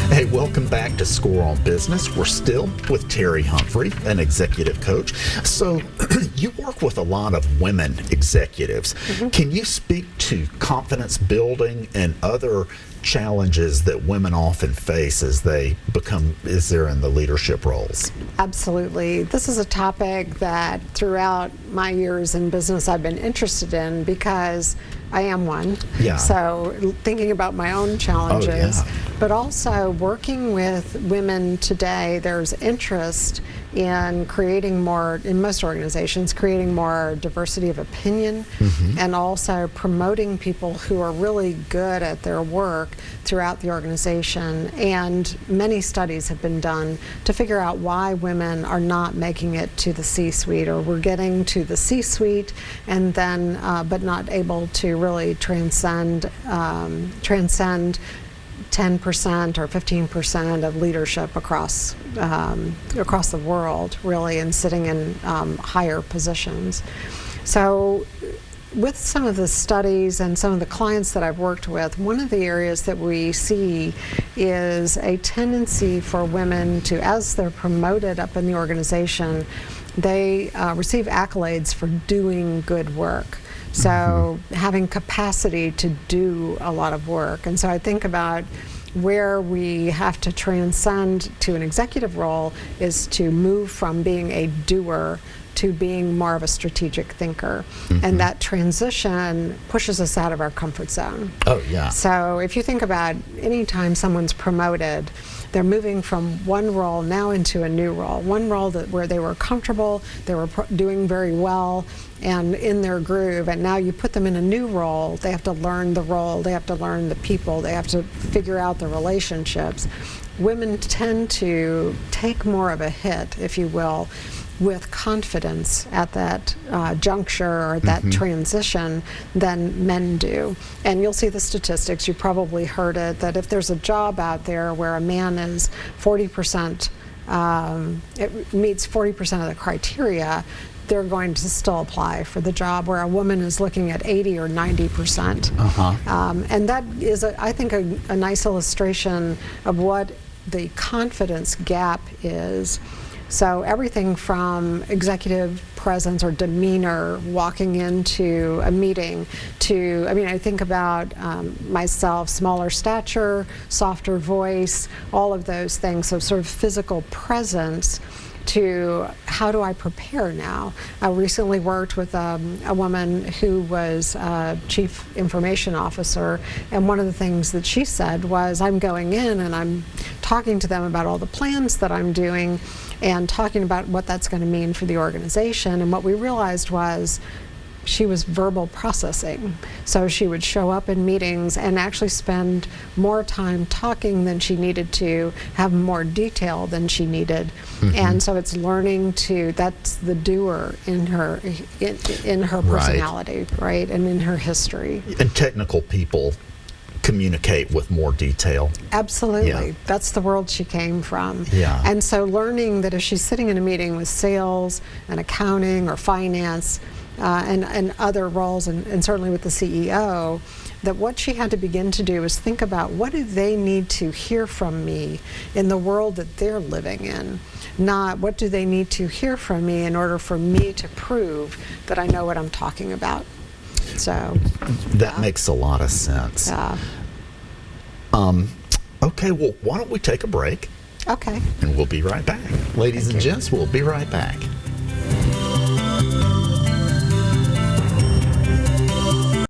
Hey, welcome back to Score on Business. We're still with Terry Humphrey, an executive coach. So you work with a lot of women executives. Can you speak to confidence building and other challenges that women often face as they're in the leadership roles? Absolutely. This is a topic that throughout my years in business I've been interested in because I am one. Yeah. So thinking about my own challenges, Oh, yeah. but also working with women today, there's interest in creating more, in most organizations, creating more diversity of opinion and also promoting people who are really good at their work throughout the organization. And many studies have been done to figure out why women are not making it to the C-suite, or we're getting to the C-suite and then but not able to really transcend 10% or 15% of leadership across the world, really, and sitting in higher positions. So with some of the studies and some of the clients that I've worked with, one of the areas that we see is a tendency for women to, as they're promoted up in the organization, they receive accolades for doing good work. So having capacity to do a lot of work. And so I think about where we have to transcend to an executive role is to move from being a doer to being more of a strategic thinker. And that transition pushes us out of our comfort zone. Oh, yeah. So if you think about any time someone's promoted, they're moving from one role now into a new role. One role where they were comfortable, they were doing very well and in their groove, and now you put them in a new role. They have to learn the role, they have to learn the people, they have to figure out the relationships. Women tend to take more of a hit, if you will, with confidence at that juncture or that transition than men do. And you'll see the statistics, you probably heard it, that if there's a job out there where a man is 40%, it meets 40% of the criteria, they're going to still apply for the job, where a woman is looking at 80 or 90%. And that is, I think, a nice illustration of what the confidence gap is. So everything from executive presence or demeanor walking into a meeting to, I mean, I think about myself, smaller stature, softer voice, all of those things. So sort of physical presence to how do I prepare now? I recently worked with a woman who was chief information officer, and one of the things that she said was, I'm going in and I'm talking to them about all the plans that I'm doing and talking about what that's going to mean for the organization. And what we realized was she was verbal processing. So she would show up in meetings and actually spend more time talking than she needed to, have more detail than she needed. And so it's learning to, that's the doer in her personality, right? And in her history. And technical people communicate with more detail. Absolutely. Yeah. That's the world she came from. Yeah. And so learning that if she's sitting in a meeting with sales and accounting or finance, and other roles, and certainly with the CEO, that what she had to begin to do is think about, what do they need to hear from me in the world that they're living in? Not what do they need to hear from me in order for me to prove that I know what I'm talking about. So that makes a lot of sense. Okay, well, why don't we take a break? Okay. And we'll be right back. Ladies and gents, we'll be right back.